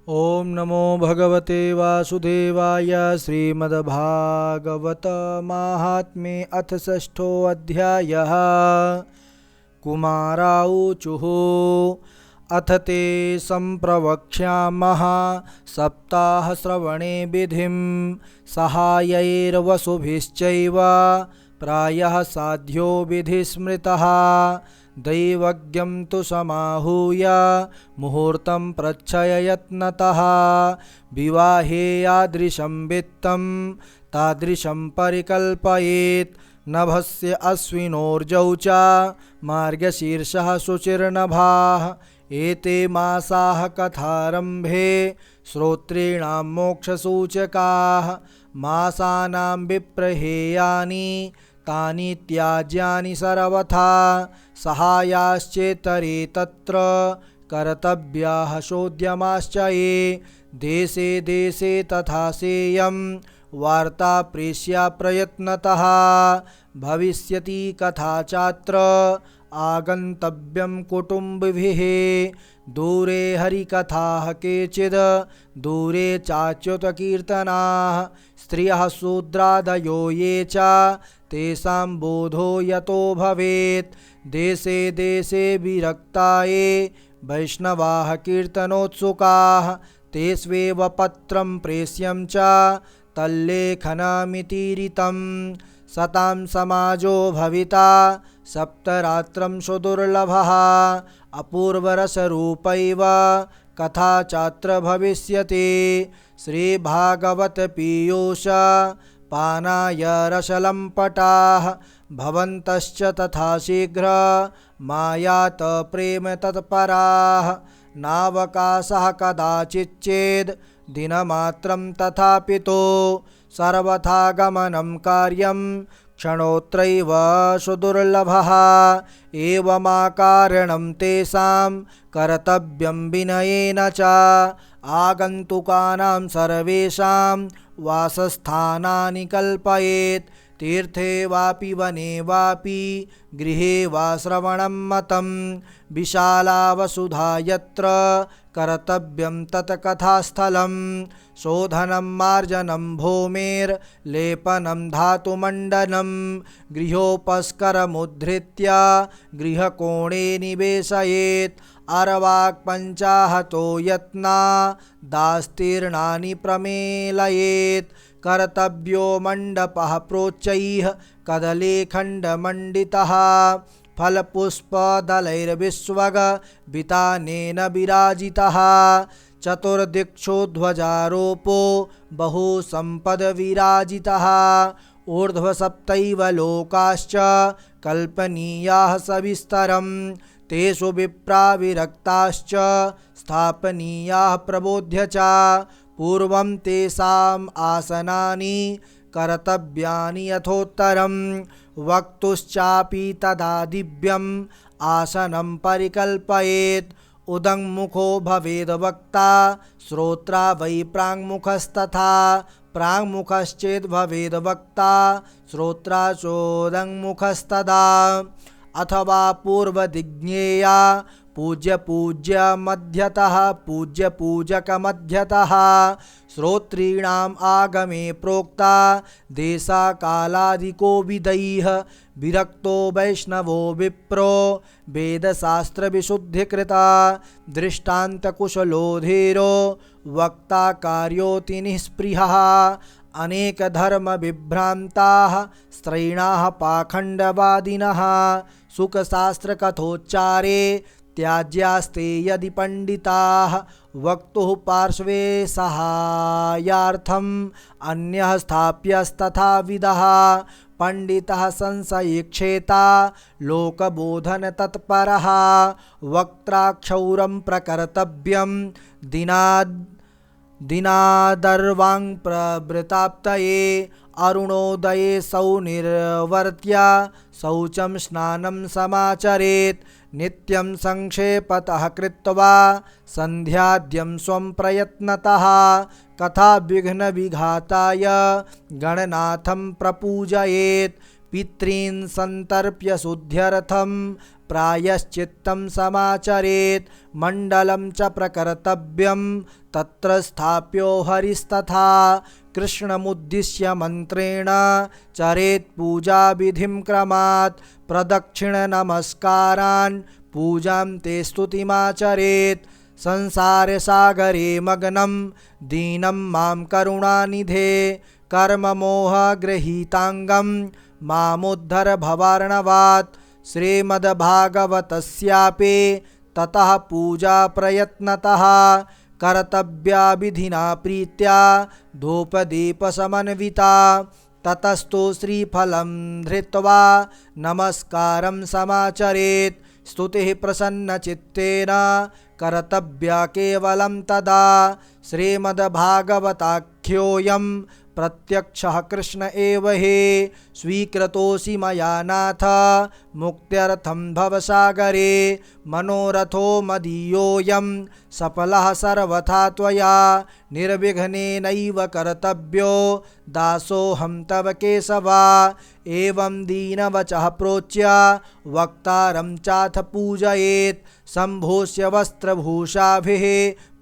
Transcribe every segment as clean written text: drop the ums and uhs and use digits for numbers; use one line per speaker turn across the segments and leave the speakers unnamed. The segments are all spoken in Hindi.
ओम नमो भगवते वासुदेवाय। श्रीमद्भागवत माहात्म्ये अथ षष्ठोऽध्यायः। कुमाराऊचुः अथ ते सम्प्रवक्ष्यामः सप्ताहश्रवणे विधिं सहायैर्वसुभिश्चैव प्रायः साध्यो विधिस्मृतः। दैवज्ञं तु समाहूय मुहूर्तं प्रच्छय यत्नतः। विवाहे यादृशं वित्तं तादृशं परिकल्पयेत्। नभस्य अश्विनोर्जौ च मार्गशीर्षः शुचिर्नभाः। एते मासाः कथारम्भे श्रोतॄणां मोक्षसूचकाः। मासानां विप्रहेयानि तानि त्याज्यानि सर्वथा। सहायाश्चेतरे तत्र कर्तव्याः चोद्यमाश्च ये। देशे देशे तथा सेयं वार्ता प्रेष्या प्रयत्नतः। भविष्यति कथा चात्र आगन्तव्यं कुटुम्बिभिः। दूरे हरिकथाः केचिद् दूरे चाच्युतकीर्तनाः। स्त्रियः शूद्रादयो ये च तेषां बोधो यतो भवेत्। देशे देशे विरक्ता ये वैष्णवाः कीर्तनोत्सुकाः। तेष्वेव पत्रं प्रेष्यं च तल्लेखनमितीरितं। सतां समाजो भविता सप्तरात्रं सुदुर्लभः। अपूर्वरसरूपैव कथा चात्र भविष्यति। श्रीभागवत पीयूष पानाय रसलम्पटाः भवन्तश्च तथा शीघ्र मायात प्रेम तत्पराः। नावकाशः कदाचिच्चेद् दिनमात्रं तथापि तो सर्वथा गमनं कार्यं क्षणोत्रैव सुदुर्लभः। एवमाकारणं तेषां कर्तव्यं विनयेन च। आगन्तुकानां सर्वेषां वासस्थानानि कल्पयेत्। तीर्थे वापि वने वापि गृहे वा श्रवणं मतं। विशाला वसुधा यत्र कर्तव्यं तत् कथास्थलं। शोधनं मार्जनं भूमेर्लेपनं धातुमण्डनं। गृहोपस्करमुद्धृत्य गृहकोणे निवेशयेत्। अर्वाक्पञ्चाहतो यत्ना दास्तीर्णानि प्रमेलयेत्। कर्तव्यो मण्डपः प्रोच्चैः कदलीखण्डमण्डितः। फलपुष्पदलैर्विश्वगवितानेन विराजितः। चतुर्दिक्षु ध्वजारोपो बहुसम्पद्विराजितः। ऊर्ध्वसप्तैव लोकाश्च कल्पनीयाः सविस्तरम्। तेषु विप्रा विरक्ताश्च स्थापनीयाः प्रबोध्य च। पूर्वं तेषाम् आसनानि कर्तव्यानि यथोत्तरं। वक्तुश्चापि तदा दिव्यम् आसनं परिकल्पयेत्। उदङ्मुखो भवेद् वक्ता श्रोत्रा वै प्राङ्मुखस्तथा। प्राङ्मुखश्चेद् भवेद् वक्ता श्रोत्रा चोदङ्मुखस्तदा। अथवा पूर्वदिज्ञेया पूज्यपूज्य मध्यतः पूज्यपूजकमध्यतः। श्रोतॄणाम् आगमे प्रोक्ता देशाकालादिको विदैः। विरक्तो वैष्णवो विप्रो वेदशास्त्रविशुद्धिकृता। दृष्टान्तकुशलो धीरो वक्ता कार्योऽति निःस्पृहः। अनेकधर्मविभ्रान्ताः स्त्रैणाः पाखण्डवादिनः। सुखशास्त्रकथोच्चारे त्याज्यास्ते यदि पण्डिताः। वक्तुः पार्श्वे सहायार्थम् अन्यः स्थाप्यस्तथाविदः। पण्डितः संशयिक्षेता लोकबोधनतत्परः। वक्त्रा क्षौरं प्रकर्तव्यं दिनादर्वाङ् प्रवृताप्तये। अरुणोदये सौनिर्वर्त्य शौचं स्नानं समाचरेत्। नित्यं संक्षेपतः कृत्वा सन्ध्याद्यं स्वं प्रयत्नतः। कथा विघ्नविघाताय गणनाथं प्रपूजयेत्। पितॄन् सन्तर्प्य शुद्ध्यर्थं प्रायश्चित्तं समाचरेत् मण्डलं च प्रकर्तव्यं तत्र स्थाप्यो हरिस्तथा कृष्णमुद्दिश्य मन्त्रेण चरेत् पूजाविधिं क्रमात् प्रदक्षिणनमस्कारान् पूजां ते स्तुतिमाचरेत् संसारसागरे मग्नं दीनं मां करुणानिधे कर्ममोहगृहीताङ्गं मामुद्धर भवार्णवात् श्रीमद्भागवतस्यापि ततः पूजा प्रयत्नतः कर्तव्या विधिना प्रीत्या धूपदीपसमन्विता ततस्तु श्रीफलं धृत्वा नमस्कारं समाचरेत् स्तुतिः प्रसन्नचित्तेन कर्तव्या केवलं तदा श्रीमद्भागवताख्योऽयं प्रत्यक्षः कृष्ण एव हि स्वीकृतोऽसि मया नाथ मुक्त्यर्थं भवसागरे मनोरथो मदीयोऽयं सफलः सर्वथा त्वया निर्विघ्नेनैव कर्तव्यो दासोऽहं तव केशव एवं दीनवचः प्रोच्य वक्तारं चाथ पूजयेत् सम्भूष्य वस्त्रभूषाभिः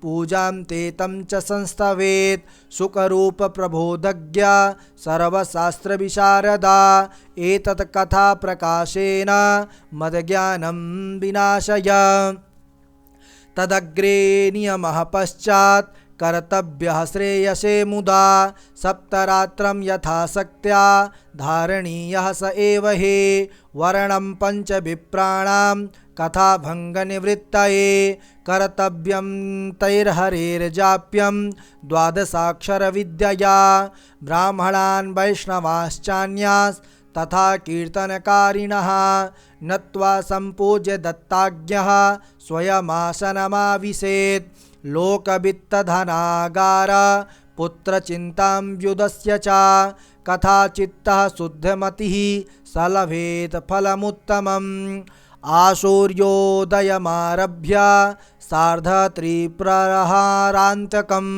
पूजां ते तं च संस्तवेत् सुखरूप प्रबोधज्ञ सर्वशास्त्रविशारदा एतत् कथा प्रकाशेन मद्ज्ञानं विनाशय तदग्रे नियमः पश्चात् कर्तव्यः श्रेयसे मुदा सप्तरात्रं यथाशक्त्या धारणीयः स एव हि वर्णं पञ्चविप्राणां कथाभङ्गनिवृत्तये कर्तव्यं तैर्हरेर्जाप्यं द्वादशाक्षरविद्यया ब्राह्मणान् वैष्णवाश्चान्यास् तथा कीर्तनकारिणः नत्वा सम्पूज्य दत्ताज्ञः स्वयमासनमाविशेत् लोकवित्तधनागार पुत्रचिन्तां व्युदस्य च कथाचित्तः शुद्धमतिः सलभेत् फलमुत्तमम् आसूर्योदयमारभ्य सार्धत्रिप्रहारान्तकं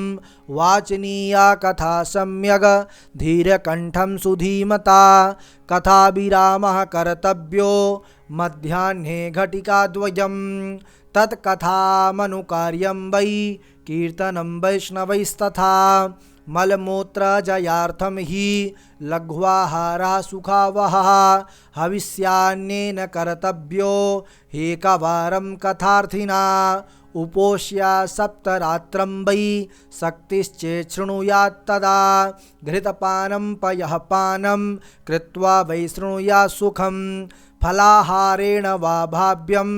वाचनीया कथा सम्यग् धीरकण्ठं सुधीमता कथाविरामः कर्तव्यो मध्याह्ने घटिकाद्वयं तत्कथामनुकार्यं वै कीर्तनं वैष्णवैस्तथा मलमूत्रजयार्थं हि लघ्वाहारः सुखावहः हविष्यान्नेन कर्तव्यो एकवारं कथार्थिना उपोष्य सप्तरात्रं वै शक्तिश्चेत् शृणुयात्तदा घृतपानं पयः पानं कृत्वा वै शृणुयात् सुखं फलाहारेण वा भाव्यम्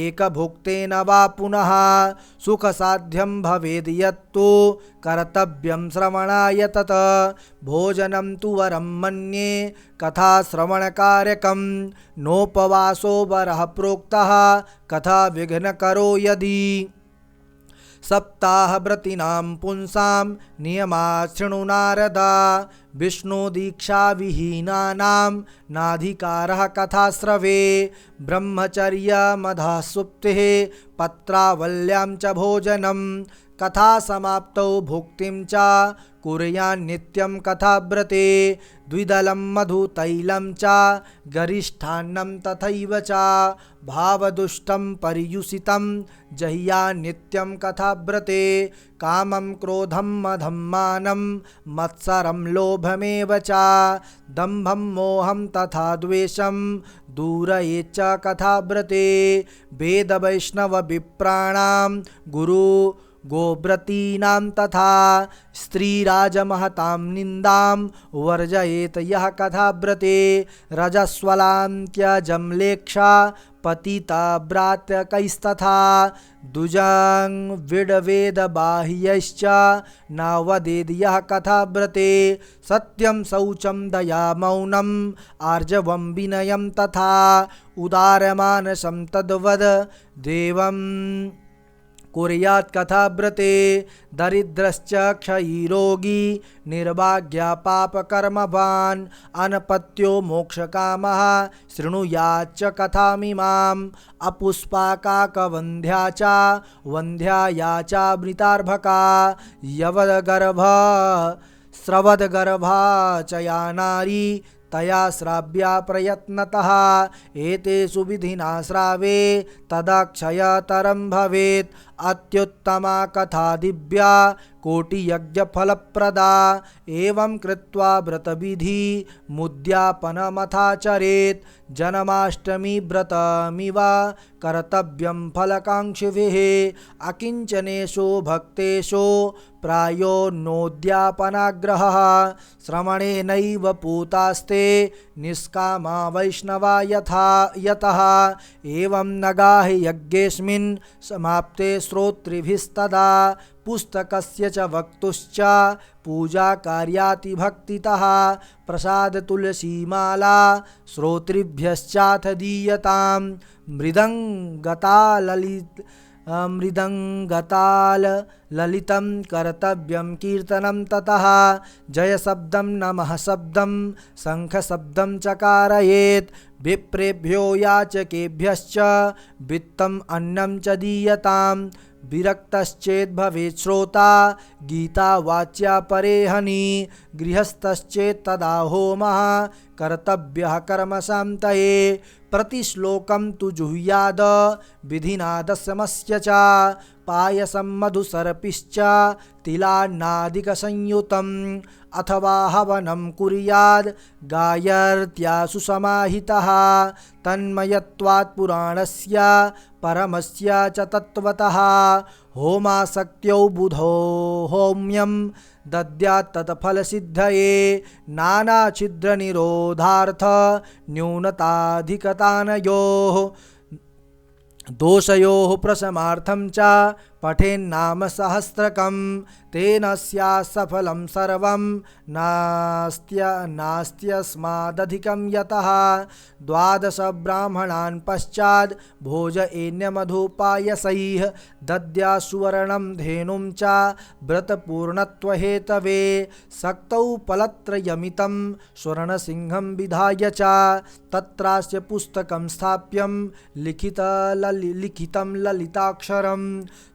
एकभुक्तेन वा पुनः सुखसाध्यं भवेद् यत्तु कर्तव्यं श्रवणाय तत् भोजनं तु वरं मन्ये कथाश्रवणकारकं नोपवासो वरः प्रोक्तः कथा विघ्नकरो यदि सप्ताहव्रतीनां पुंसां नियमाः शृणु नारद विष्णुदीक्षाविहीनानां नाधिकारः कथाश्रवे ब्रह्मचर्यमधः सुप्तिः पत्रावल्यां च भोजनं कथासमाप्तौ भुक्तिं च कुर्यान्नित्यं कथाव्रते द्विदलं मधुतैलं च गरिष्ठान्नं तथैव च भावदुष्टं पर्युषितं जह्यान्नित्यं कथाव्रते कामं क्रोधं मदं मानं मत्सरं लोभमेव च दम्भं मोहं तथा द्वेषं दूरयेच्च कथाव्रते वेदवैष्णवविप्राणां गुरु गोव्रतीनां तथा स्त्रीराजमहतां निन्दां वर्जयेत् यः कथाव्रते रजस्वलान्त्यजम्लेक्षा पतिताव्रातकैस्तथा दुजं विडवेदबाह्यैश्च न वदेद् यः कथाव्रते सत्यं शौचं दया मौनम् आर्जवं विनयं तथा उदारमानसं तद्वद् देवं कुर्यात् कथाव्रते दरिद्रश्च क्षयीरोगी निर्भाग्या पापकर्मवान् अनपत्यो मोक्षकामः शृणुयाच्च कथामिमाम् अपुष्पाकाकवन्ध्या च वन्ध्याया च मृतार्भका यवदगर्भ स्रवदगर्भा च या नारी तया श्राव्या प्रयत्नतः एतेषु विधिना श्रावे तदक्षयतरं भवेत्। अत्युत्तमा कथा दिव्या कोटियज्ञफलप्रदा एवं कृत्वा व्रतविधि मुद्यापनमथाचरेत्। जन्माष्टमी व्रतमिव कर्तव्यं फलकाङ्क्षिभिः अकिञ्चनेषु भक्तेषु प्रायो नोद्यापनाग्रहः। श्रवणेनैव पूतास्ते निष्कामा वैष्णवा यतः एवं नगाः यज्ञेऽस्मिन् समाप्ते श्रोतृभिस्तदा पुस्तकस्य च वक्तुश्च पूजाकार्यातिभक्तितः प्रसाद तुलसीमाला श्रोतृभ्यश्चाथ दीयताम्। मृदङ्गताल ललितं कर्तव्यं कीर्तनं ततः जयशब्दं नमः शब्दं शङ्खशब्दं चकारयेत्। विप्रेभ्यो याचकेभ्यश्च वित्तम् अन्नं च दीयताम्। विरक्तश्चेत् भवेत् श्रोता गीतावाच्या परेहनि गृहस्थश्चेत् तदा होमः कर्तव्यः कर्मशान्तये। प्रतिश्लोकं तु जुह्याद विधिना दशमस्य च पायसं मधुसर्पिश्च तिलान्नादिकसंयुतम् अथवा हवनं कुर्याद् गायर्त्यासु समाहितः। तन्मयत्वात् पुराणस्य परमस्य च तत्त्वतः होमासक्त्यौ बुधो होम्यं दद्यात् तत्फलसिद्धये नानाछिद्रनिरोधार्थ न्यूनताधिकतानयोः दोषयोः प्रशमार्थं च पठेन्नाम सहस्रकं तेन स्यात् सफलं सर्वं नास्त्यस्मादधिकं यतः। 12 ब्राह्मणान् पश्चात् भोजयेन्मधुपायसैः दद्या सुवर्णं धेनुं च व्रतपूर्णत्वहेतवे सक्तौ फलत्रयमितं स्वर्णसिंहं विधाय च तत्रास्य पुस्तकं स्थाप्यं लिखितं ललिताक्षरं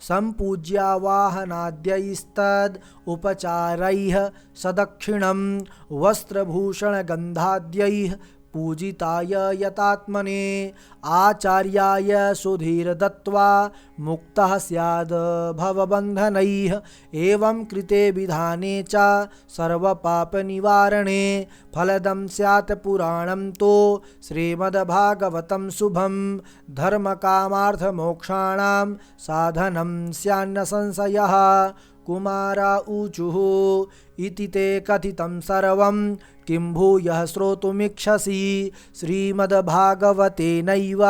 सम्पूज्यावाहनाद्यैस्तद् उपचारैः सदक्षिणं वस्त्रभूषणगन्धाद्यैः पूजिताय यतात्मने आचार्याय सुधीर्दत्त्वा मुक्तः स्याद् भवबन्धनैः। एवं कृते विधाने च सर्वपापनिवारणे फलदं स्यात् पुराणं तो श्रीमद्भागवतं शुभं धर्मकामार्थमोक्षाणां साधनं स्यान्न संशयः। कुमारा ऊचुः इति ते कथितं सर्वं किं भूयः श्रोतुमिच्छसि श्रीमद्भागवतेनैव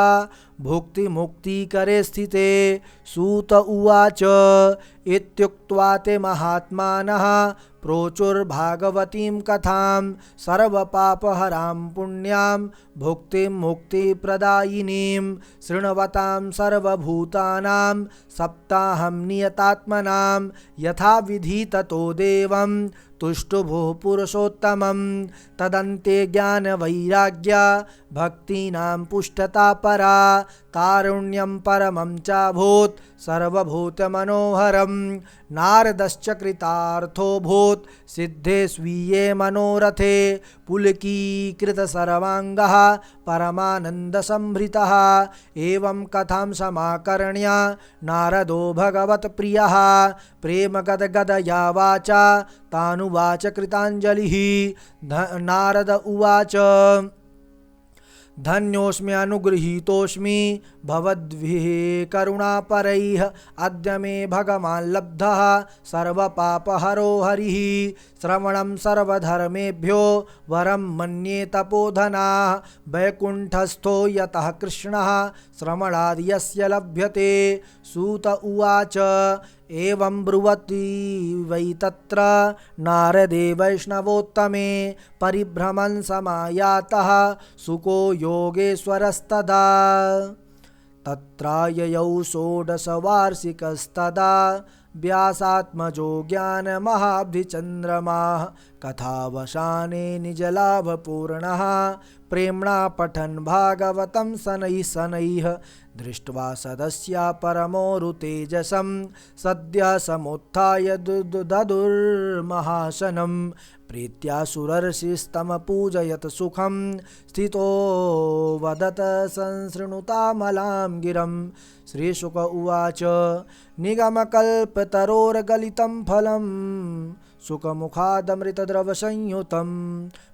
भुक्तिमुक्तिकरे स्थिते। सूत उवाच इत्युक्त्वा ते महात्मानः प्रोचुर्भागवतीं कथां सर्वपापहरां पुण्यां भुक्तिं मुक्तिप्रदायिनीं शृण्वतां सर्वभूतानां सप्ताहं नियतात्मनां यथाविधि ततो देवं तुष्टुभुः पुरुषोत्तमं। तदन्ते ज्ञानवैराग्य भक्तीनां पुष्टता परा कारुण्यं परमं चाभूत् सर्वभूतमनोहरं। नारदश्च कृतार्थोऽभूत् सिद्धे स्वीये मनोरथे पुलकीकृतसर्वाङ्गः परमानन्दसंभृतः। एवं कथां समाकर्ण्य नारदो भगवत्प्रियः प्रेमगदगदया वाचा तानुवाच कृताञ्जलिः। नारद उवाच धन्योऽस्मि अनुगृहीतोऽस्मि भवद्भिः करुणापरैः अद्य मे भगवान् लब्धः सर्वपापहरो हरिः। श्रवणं सर्वधर्मेभ्यो वरं मन्ये तपोधनाः वैकुण्ठस्थो यतः कृष्णः श्रवणाद् यस्य लभ्यते। सूत उवाच एवं ब्रुवति वै तत्र नारदे वैष्णवोत्तमे परिभ्रमन् समायातः शुको योगेश्वरस्तदा। तत्राययौ षोडशवार्षिकस्तदा व्यासात्मजो ज्ञानमहाब्धिचन्द्रमाः कथावसाने निजलाभपूर्णः प्रेम्णा पठन् भागवतं शनैः शनैः दृष्ट्वा सदस्या परमोरुतेजसं सद्यः समुत्थाय ददुर्महासनं प्रीत्यासुरर्षिस्तमपूजयत सुखं स्थितो वदत संसृणुतामलां गिरं। श्रीशुक उवाच निगमकल्पतरोर्गलितं फलं सुखमुखादमृतद्रवसंयुतं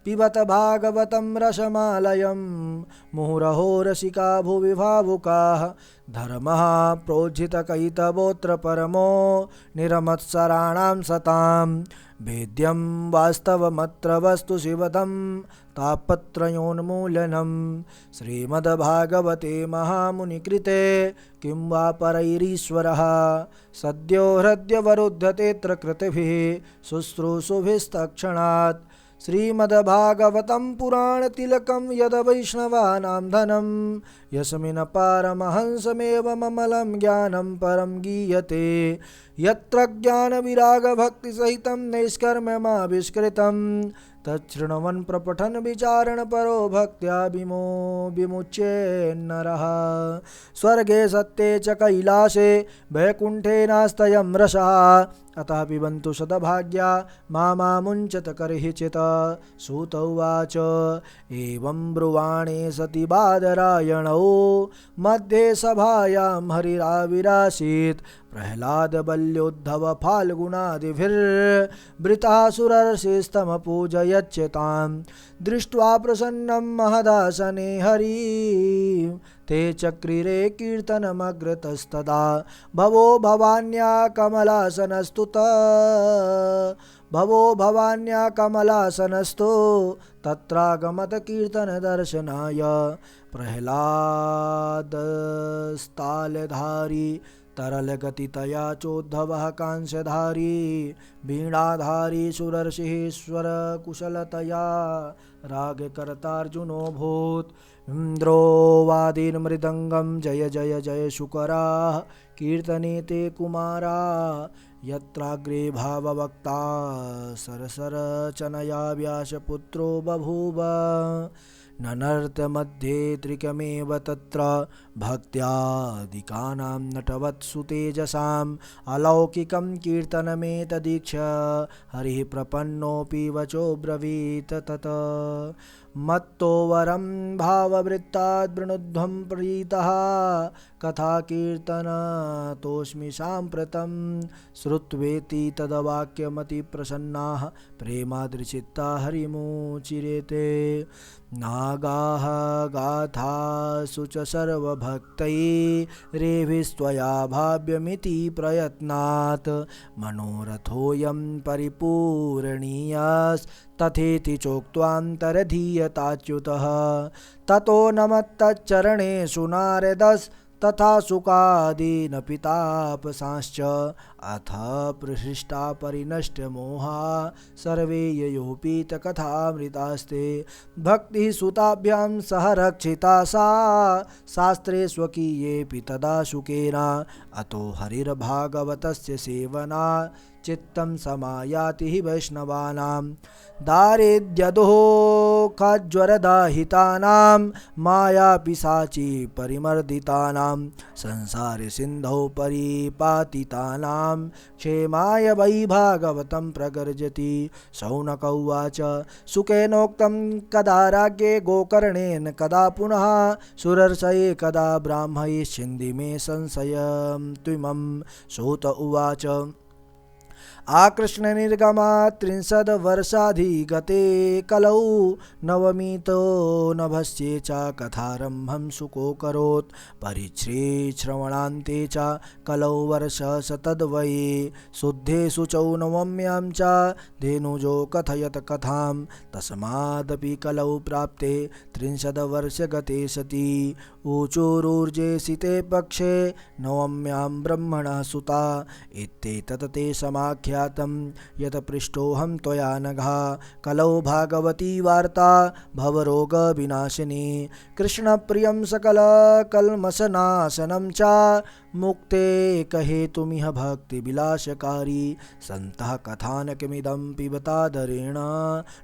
पिबत भागवतं रसमालयं। मुहुरहो रसिका भुवि भावुकाः धर्मः प्रोज्झितकैतवोऽत्र परमो निरमत्सराणां सतां। वेद्यं वास्तवमत्र वस्तु शिवदं तापत्रयोन्मूलनं। श्रीमद्भागवते महामुनिकृते किं वा परैरीश्वरः सद्यो हृद्यवरुध्यतेऽत्र कृतिभिः शुश्रूषुभिस्तत्क्षणात्। श्रीमद्भागवतं पुराणतिलकं यद् वैष्णवानां धनं यस्मिन् पारमहंसमेवममलं ज्ञानं परं गीयते। यत्र ज्ञानविरागभक्तिसहितं नैष्कर्म्यमाविष्कृतं तच्छृण्वन् प्रपठन् विचारण परो भक्त्या विमुच्येन्नरः। स्वर्गे सत्ये च कैलासे वैकुण्ठे नास्तयं रसः अतः पिबन्तु शतभाग्या मामुञ्चत कर्हिचित्। सूत उवाच एवं ब्रुवाणे सति बादरायणौ मध्ये सभायां हरिराविरासीत्। प्रह्लादबल्योद्धव फाल्गुनादिभिर्वृतासुरर्षिस्तमपूजयच्च दृष्ट्वा प्रसन्नं महदासने हरि ते चक्रिरे कीर्तनमग्रतस्तदा। भवो भवान्या कमलासनस्तु तत्रागमत कीर्तनदर्शनाय। प्रह्लादस्तालधारी तरलगतितया चोद्धवः कांस्यधारी वीणाधारी सुरर्षिश्वर कुशलतया रागकर्तार्जुनोऽभूत्। इन्द्रो वादीन्मृदङ्गं जय जय जय शुकराः कीर्तने ते कुमारा। यत्राग्रे भाववक्ता सरसरचनया व्यासपुत्रो बभूव। ननर्तमध्ये त्रिकमेव तत्र भक्त्यादिकानां नटवत्सु तेजसाम् अलौकिकं कीर्तनमेतदीक्ष्य हरिः प्रपन्नोऽपि वचो ब्रवीत तत्। मत्तो वरं भाववृत्ताद् वृणुध्वं प्रीतः कथा कीर्तनतोऽस्मि साम्प्रतं। श्रुत्वेति तद्वाक्यमतिप्रसन्नाः प्रेमाद्रिचित्ता हरिमुचिरेते। नागाः गाथासु च सर्वभक्तैरेभिस्त्वया भाव्यमिति प्रयत्नात् मनोरथोऽयं परिपूरणीयस्तथेति चोक्त्वान्तरधीयताच्युतः। ततो नमत्तच्चरणेषु नारदस्तथा सुकादीनपि तापसांश्च अथ प्रहृष्टा परिनष्टमोहा सर्वे ययोपीतकथामृतास्ते। भक्तिः सुताभ्यां सह रक्षिता सा शास्त्रे स्वकीयेऽपि तदा शुकेन। अतो हरिर्भागवतस्य सेवना चित्तं समायाति हि वैष्णवानां। दारिद्र्यदुःखज्वरदाहितानां मायापिशाची परिमर्दितानां संसारसिन्धौ परिपातितानां क्षेमाय वै भागवतं प्रगर्जति। शौनक उवाच सुकेनोक्तं कदा राज्ञे गोकर्णेन कदा पुनः सुरर्षये कदा ब्राह्मयिष्यन्ति मे संशयं त्विमं। सूत उवाच आकृष्णनिर्गमात् 30 वर्षाधिगते कलौ नवमीतो नभस्ये च कथारम्भं सुकोकरोत्। परिच्छ्रेश्रवणान्ते च कलौ वर्षशतद्वये शुद्धे शुचौ नवम्यां च धेनुजो कथयत कथां। तस्मादपि कलौ प्राप्ते 30 वर्षगते सति ऊचुरूर्जेसिते पक्षे नवम्यां ब्रह्मणः सुता। इत्येतत् ते समाख्यातं यत् पृष्टोऽहं त्वया नघा। कलौ भागवती वार्ता भवरोगविनाशिनी कृष्णप्रियं सकलकल्मषनाशनं च मुक्ते कहे तुमिह भक्ति विलासकारी संतः कथानकमिदं पिबतादरेण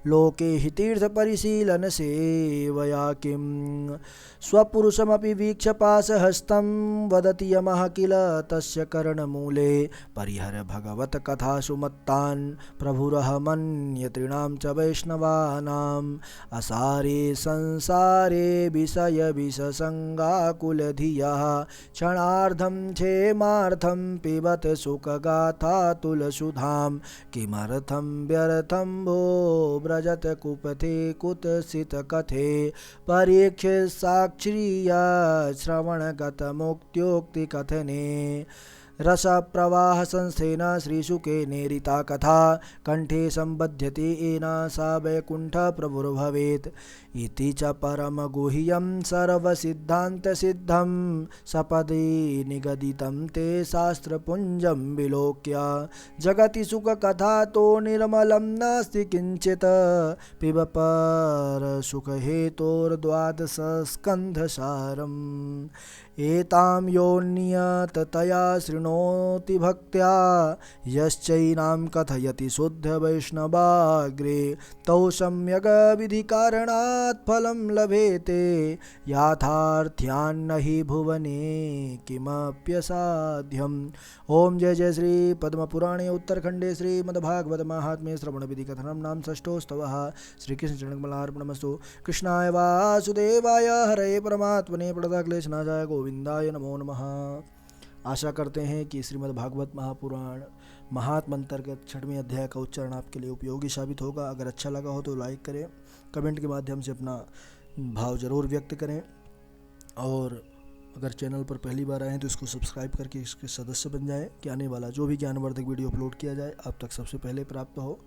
लोके हि तीर्थ परिशीलन सेवया किम् स्वपुरुषमपि वीक्ष्य पाशहस्तं वदति यमः किल तस्य कर्णमूले परिहर भगवत कथासु मत्तान् प्रभुरहमन्यतॄणां च वैष्णवानाम् असारे संसारे विषय विषसङ्गाकुलधियः क्षणार्धं क्षेमार्थं पिबत सुखगाथा तुलसुधां किमर्थं व्यर्थं भो व्रजत कुपथे कुतसित कथे परीक्षे साक्षीया श्रवणगतमुक्त्योक्ति कथने रसप्रवाह संस्थेन श्रीशुके नेरिता कथा कंठे संबध्यते एना सा वैकुंठ प्रभुर्भवेत् इति च परमगुह्यं सर्वसिद्धान्तसिद्धं सपदे निगदितं ते शास्त्रपुञ्जं विलोक्य जगति सुखकथा तो निर्मलं नास्ति किञ्चित् पिब परसुखहेतोर्द्वादशस्कन्धसारम् एतां योऽन्यततया शृणोति भक्त्या यश्चैनां कथयति शुद्धवैष्णवाग्रे तौ सम्यग् विधिकारणात् फलं लभेते याथार्थ्यान्न हि भुवने किमप्यसाध्यम्। ओम जय जय श्री पद्मपुराणे उत्तरखंडे श्रीमद्भागवत महात्म्ये श्रवण विधि कथनं नाम षष्ठोस्तवः। श्री कृष्ण चरणकमलार्पणमस्तु। कृष्णाय वासुदेवाय हरे परमात्मने प्रणतक्लेशनाशाय गोविंदाय नमो नमः। आशा करते हैं कि श्रीमद्भागवत महापुराण महात्म अंतर्गत 6वें अध्याय का उच्चारण आपके लिए उपयोगी साबित होगा। अगर अच्छा लगा हो तो लाइक करें, कमेंट के माध्यम से अपना भाव जरूर व्यक्त करें, और अगर चैनल पर पहली बार आए हैं तो इसको सब्सक्राइब करके इसके सदस्य बन जाएं कि आने वाला जो भी ज्ञानवर्धक वीडियो अपलोड किया जाए आप तक सबसे पहले प्राप्त हो।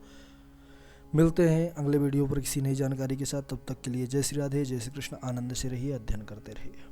मिलते हैं अगले वीडियो पर किसी नई जानकारी के साथ। तब तक के लिए जय श्री राधे, जय श्री कृष्ण। आनंद से रहिए, अध्ययन करते रहिए।